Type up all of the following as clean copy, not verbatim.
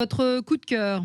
Votre coup de cœur?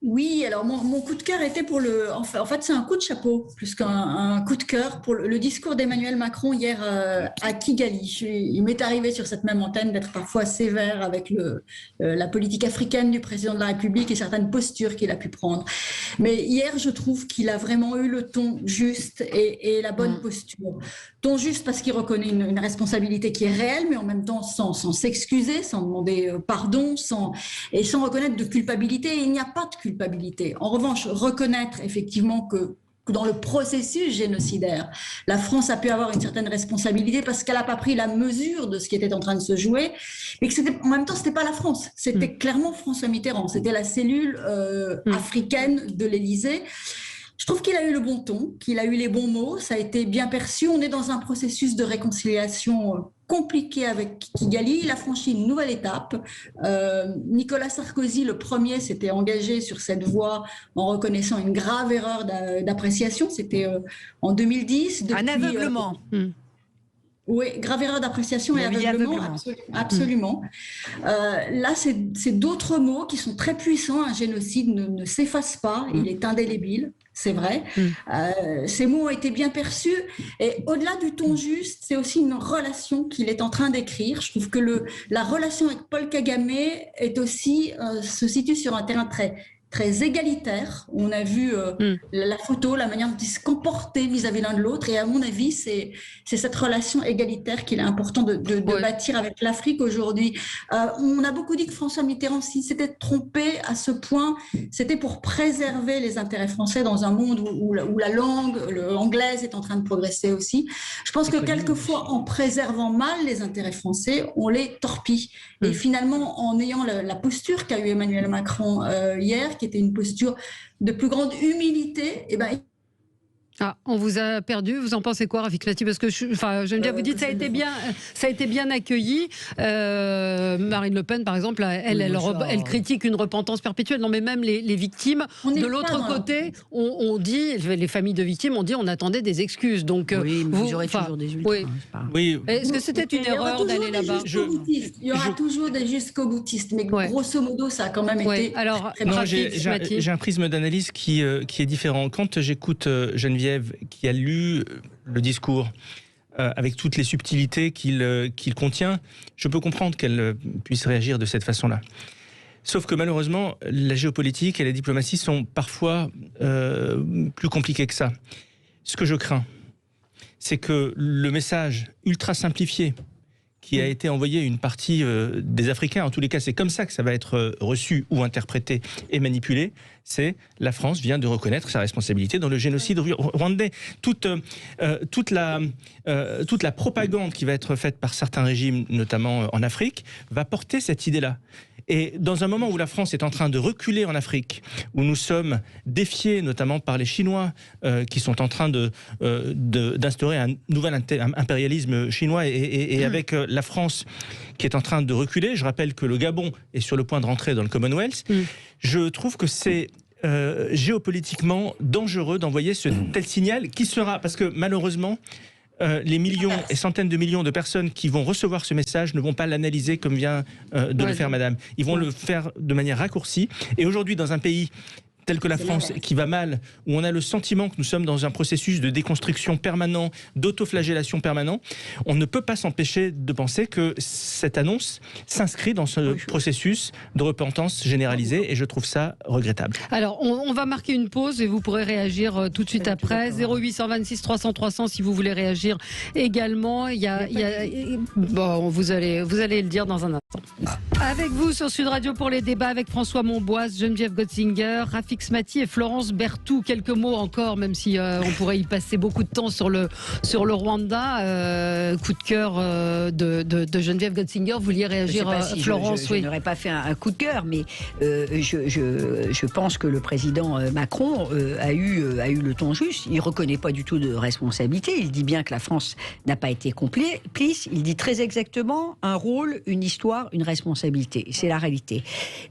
Oui, alors mon coup de cœur était pour le. En fait, c'est un coup de chapeau plus qu'un coup de cœur pour le discours d'Emmanuel Macron hier à Kigali. Il m'est arrivé sur cette même antenne d'être parfois sévère avec la politique africaine du président de la République et certaines postures qu'il a pu prendre. Mais hier, je trouve qu'il a vraiment eu le ton juste et la bonne posture. Ton juste parce qu'il reconnaît une responsabilité qui est réelle, mais en même temps sans s'excuser, sans demander pardon, sans reconnaître de culpabilité. Et il n'y a pas de culpabilité. En revanche, reconnaître effectivement que dans le processus génocidaire, la France a pu avoir une certaine responsabilité parce qu'elle n'a pas pris la mesure de ce qui était en train de se jouer, mais que en même temps, c'était pas la France, c'était clairement François Mitterrand, c'était la cellule africaine de l'Élysée. Je trouve qu'il a eu le bon ton, qu'il a eu les bons mots, ça a été bien perçu. On est dans un processus de réconciliation compliqué avec Kigali. Il a franchi une nouvelle étape. Nicolas Sarkozy, le premier, s'était engagé sur cette voie en reconnaissant une grave erreur d'appréciation. C'était en 2010. Un aveuglement. Oui, grave erreur d'appréciation et aveuglement, absolument. Là, c'est d'autres mots qui sont très puissants. Un génocide ne s'efface pas, il est indélébile, c'est vrai. Ces mots ont été bien perçus. Et au-delà du ton juste, c'est aussi une relation qu'il est en train d'écrire. Je trouve que la relation avec Paul Kagame se situe sur un terrain très égalitaire. On a vu la photo, la manière dont ils se comportaient vis-à-vis l'un de l'autre. Et à mon avis, c'est cette relation égalitaire qu'il est important de bâtir avec l'Afrique aujourd'hui. On a beaucoup dit que François Mitterrand, s'il s'était trompé à ce point, c'était pour préserver les intérêts français dans un monde où la langue anglaise est en train de progresser aussi. Je pense que quelquefois, en préservant mal les intérêts français, on les torpille. Et finalement, en ayant la posture qu'a eu Emmanuel Macron hier, qui était une posture de plus grande humilité, On vous a perdu. Vous en pensez quoi, Rafik Lati? Parce que Geneviève, vous dites ça a été bien accueilli. Marine Le Pen, par exemple, elle critique une repentance perpétuelle. Non, mais même les victimes. De l'autre côté, on dit, les familles de victimes, on dit, on attendait des excuses. Donc, oui, vous aurez toujours des ultras. Oui. Est-ce que c'était une erreur d'aller là-bas? Il y aura toujours des jusqu'au-boutistes, mais grosso modo, ça a quand même été. Alors, j'ai un prisme d'analyse qui est différent. Quand j'écoute Geneviève, qui a lu le discours avec toutes les subtilités qu'il contient, je peux comprendre qu'elle puisse réagir de cette façon-là. Sauf que malheureusement, la géopolitique et la diplomatie sont parfois plus compliquées que ça. Ce que je crains, c'est que le message ultra simplifié qui a été envoyé à une partie des Africains, en tous les cas c'est comme ça que ça va être reçu ou interprété et manipulé, c'est la France vient de reconnaître sa responsabilité dans le génocide rwandais. Toute la propagande qui va être faite par certains régimes, notamment en Afrique, va porter cette idée-là. Et dans un moment où la France est en train de reculer en Afrique, où nous sommes défiés notamment par les Chinois qui sont en train d'instaurer un nouvel impérialisme chinois et avec la France qui est en train de reculer, je rappelle que le Gabon est sur le point de rentrer dans le Commonwealth, je trouve que c'est géopolitiquement dangereux d'envoyer ce tel signal qui sera, parce que malheureusement, les millions et centaines de millions de personnes qui vont recevoir ce message ne vont pas l'analyser comme vient de le faire Madame. Ils vont le faire de manière raccourcie. Et aujourd'hui, dans un pays tel que la France, qui va mal, où on a le sentiment que nous sommes dans un processus de déconstruction permanent, d'autoflagellation permanent, on ne peut pas s'empêcher de penser que cette annonce s'inscrit dans ce processus de repentance généralisée, et je trouve ça regrettable. Alors, on va marquer une pause et vous pourrez réagir tout de suite après. 0826 300 300 si vous voulez réagir également. Vous allez le dire dans un instant. Avec vous sur Sud Radio pour les débats avec François Monboise, Geneviève Gotzinger, Rafik Smati et Florence Berthoud. Quelques mots encore, même si on pourrait y passer beaucoup de temps sur le Rwanda. Coup de cœur de Geneviève Gotzinger. Vous vouliez réagir, Florence? Je n'aurais pas fait un coup de cœur, mais je pense que le président Macron a eu le ton juste. Il ne reconnaît pas du tout de responsabilité. Il dit bien que la France n'a pas été complice. Il dit très exactement un rôle, une histoire, une responsabilité. C'est la réalité.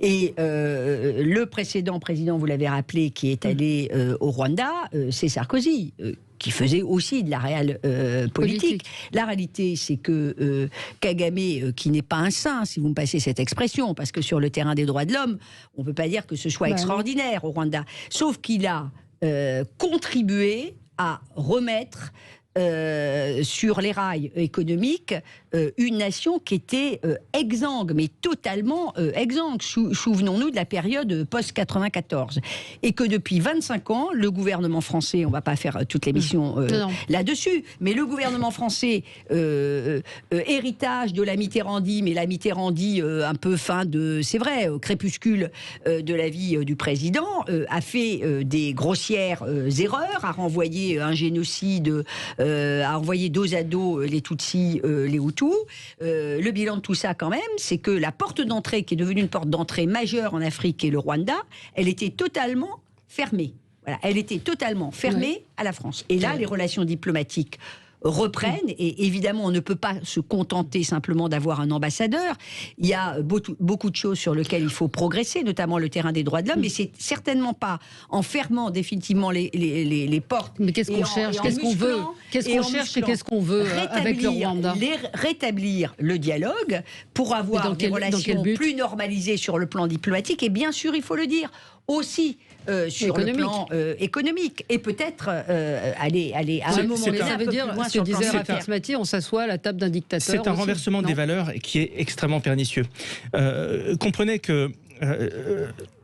Et le précédent président, vous l'avez avez rappelé, qui est allé au Rwanda, c'est Sarkozy. Qui faisait aussi de la réelle politique. La réalité, c'est que Kagame, qui n'est pas un saint, si vous me passez cette expression, parce que sur le terrain des droits de l'homme, on ne peut pas dire que ce soit extraordinaire au Rwanda, sauf qu'il a contribué à remettre sur les rails économiques une nation qui était exsangue, mais totalement exsangue. Souvenons-nous de la période post-94. Et que depuis 25 ans, le gouvernement français, on ne va pas faire toute l'émission là-dessus, mais le gouvernement français, héritage de la Mitterrandie, mais la Mitterrandie un peu fin de, c'est vrai, au crépuscule de la vie du président, a fait des grossières erreurs, a renvoyé un génocide, a envoyé dos à dos les Tutsis, les Hutus. Le bilan de tout ça, quand même, c'est que la porte d'entrée, qui est devenue une porte d'entrée majeure en Afrique, et le Rwanda, elle était totalement fermée. Voilà, elle était totalement fermée à la France. Et là, les relations diplomatiques reprennent, et évidemment on ne peut pas se contenter simplement d'avoir un ambassadeur. Il y a beaucoup de choses sur lesquelles il faut progresser, notamment le terrain des droits de l'homme, mais c'est certainement pas en fermant définitivement les portes. Mais qu'est-ce qu'on cherche, qu'est-ce qu'on veut, qu'est-ce qu'on cherche et qu'est-ce qu'on veut avec le Rwanda? Rétablir le dialogue pour avoir des relations plus normalisées sur le plan diplomatique, et bien sûr, il faut le dire, aussi sur le plan économique, et peut-être aller à un moment donné. Ça veut dire, ce que disait Rafik Mati, on s'assoit à la table d'un dictateur. C'est un renversement des valeurs qui est extrêmement pernicieux. Comprenez que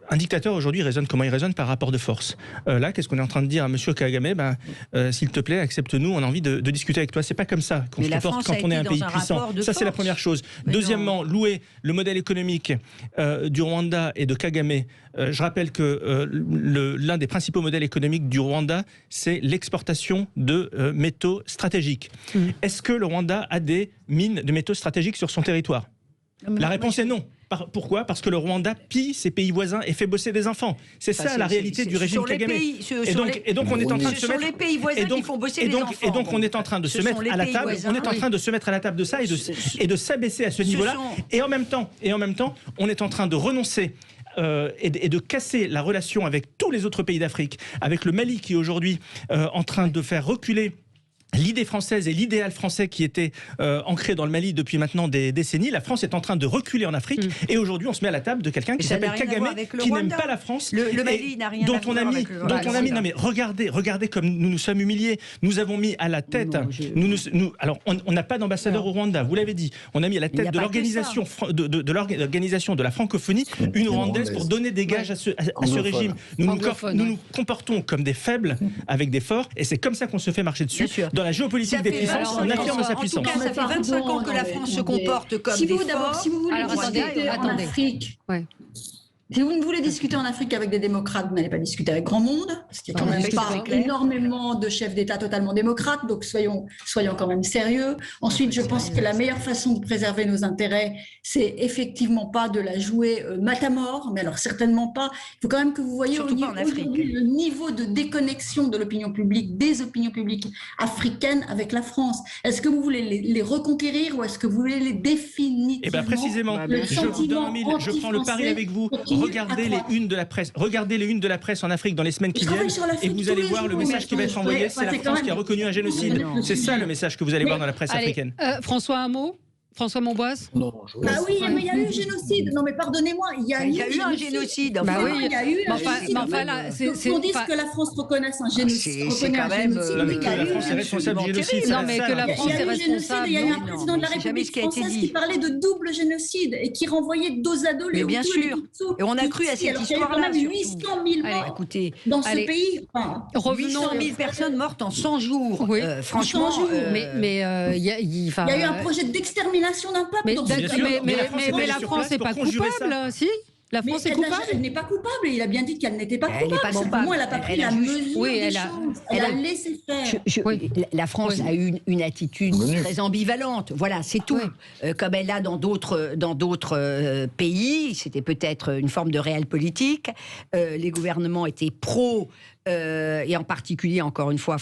un dictateur aujourd'hui raisonne comment il raisonne, par rapport de force. Là, qu'est-ce qu'on est en train de dire à Monsieur Kagame? S'il te plaît, accepte-nous, on a envie de discuter avec toi. C'est pas comme ça qu'on se comporte quand on est un pays puissant. Ça, c'est la première chose. Deuxièmement, louer le modèle économique du Rwanda et de Kagame. Je rappelle que l'un des principaux modèles économiques du Rwanda, c'est l'exportation de métaux stratégiques. Est-ce que le Rwanda a des mines de métaux stratégiques sur son territoire? La réponse est non. Pourquoi? Parce que le Rwanda pille ses pays voisins et fait bosser des enfants. C'est ça la réalité du régime Kagame. Et donc on est en train de se mettre. Ce sont les pays voisins qui font bosser les enfants. Et donc on est en train de se mettre à la table. On est en train de se mettre à la table de ça et de s'abaisser à ce niveau-là. Et en même temps, on est en train de renoncer. Et de casser la relation avec tous les autres pays d'Afrique, avec le Mali qui est aujourd'hui en train de faire reculer l'idée française et l'idéal français qui était ancré dans le Mali depuis maintenant des décennies. La France est en train de reculer en Afrique et aujourd'hui on se met à la table de quelqu'un qui s'appelle Kagame, qui n'aime pas la France. Le Mali n'a rien à voir avec le Rwanda. Non mais regardez comme nous nous sommes humiliés. Nous avons mis à la tête, alors on n'a pas d'ambassadeur au Rwanda, vous l'avez dit. On a mis à la tête de l'organisation de la francophonie une Rwandaise pour donner des gages à ce régime. Nous nous comportons comme des faibles avec des forts, et c'est comme ça qu'on se fait marcher dessus. Dans la géopolitique des puissances, on affirme sa puissance. En tout cas, ça fait 25 ans que la France se comporte comme des forts. Si vous voulez discuter en Afrique, si vous ne voulez discuter en Afrique avec des démocrates, vous n'allez pas discuter avec grand monde, parce qu'il n'y a quand même pas énormément de chefs d'État totalement démocrates, donc soyons quand même sérieux. Ensuite, je pense que la meilleure façon de préserver nos intérêts, c'est effectivement pas de la jouer mat à mort, mais alors certainement pas. Il faut quand même que vous voyez le niveau de déconnexion de l'opinion publique, des opinions publiques africaines avec la France. Est-ce que vous voulez les reconquérir ou est-ce que vous voulez les définitivement? Eh bien précisément, je prends le pari avec vous. Regardez les unes de la presse. Regardez les unes de la presse en Afrique dans les semaines qui viennent et vous allez voir le message qui va être envoyé. C'est la France qui a reconnu un génocide. C'est ça le message que vous allez voir dans la presse africaine. François, un mot? François Monboise? Ah oui, mais il y a eu génocide. Non, mais pardonnez-moi, il y a eu un génocide. Bah oui, il y a eu un génocide. On dit que la France reconnaisse un génocide. C'est quand même que la France est responsable du génocide. Non, mais que la France est responsable. Il y a eu un président de la République française qui parlait de double génocide et qui renvoyait dos à dos les Hutus. Bien sûr. Et on a cru à cette histoire-là. Il y a eu quand même 800 000 morts dans ce pays. 800 000 personnes mortes en 100 jours. Franchement, mais il y a eu un projet d'extermination d'un peuple. Mais la France n'est pas coupable, si? La France est coupable? Elle n'est pas coupable. Il a bien dit qu'elle n'était pas coupable. Simplement, elle n'a pas pris la mesure des choses. Elle a laissé faire. La France a eu une attitude très ambivalente. Voilà, c'est tout. Comme elle a dans d'autres pays, c'était peut-être une forme de réelle politique. Les gouvernements étaient pro. Et en particulier, encore une fois,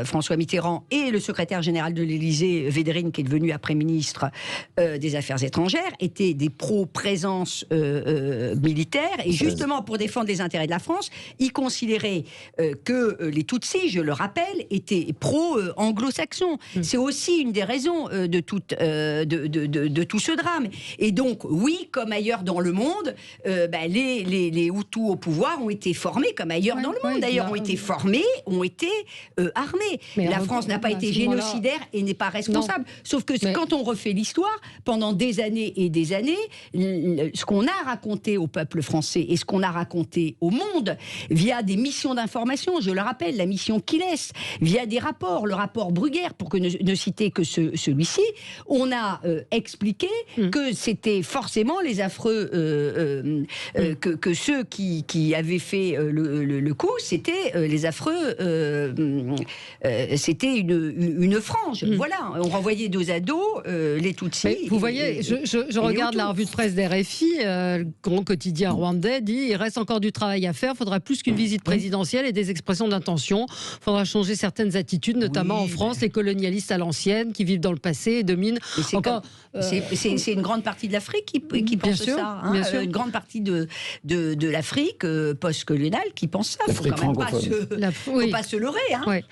François Mitterrand et le secrétaire général de l'Élysée, Védrine, qui est devenu après ministre des Affaires étrangères, étaient des pro-présence militaire, et justement pour défendre les intérêts de la France, il considérait que les Tutsis, je le rappelle, étaient pro-anglo-saxons. C'est aussi une des raisons de tout ce drame. Et donc, oui, comme ailleurs dans le monde, les Hutus au pouvoir ont été formés, comme ailleurs dans le monde d'ailleurs, ont été formés, ont été armés. Mais la France n'a pas été génocidaire et n'est pas responsable. Sauf que quand on refait l'histoire, pendant des années et des années, ce qu'on a raconté au peuple français et ce qu'on a raconté au monde, via des missions d'information, je le rappelle, la mission Kiles, via des rapports, le rapport Bruguère, pour ne citer que celui-ci, on a expliqué que c'était forcément les affreux, que ceux qui avaient fait le coup, c'était les affreux, c'était une frange. Voilà, on renvoyait dos à dos les Tutsis. Mais vous voyez, je regarde la revue de presse d'RFI, le grand quotidien rwandais dit il reste encore du travail à faire, il faudra plus qu'une visite présidentielle et des expressions d'intention, il faudra changer certaines attitudes, notamment en France, les colonialistes à l'ancienne qui vivent dans le passé et dominent encore... C'est une grande partie de l'Afrique qui pense ça. Hein, bien sûr. Une grande partie de l'Afrique post-coloniale qui pense ça. Il ne faut quand même pas se leurrer. Hein. Ouais.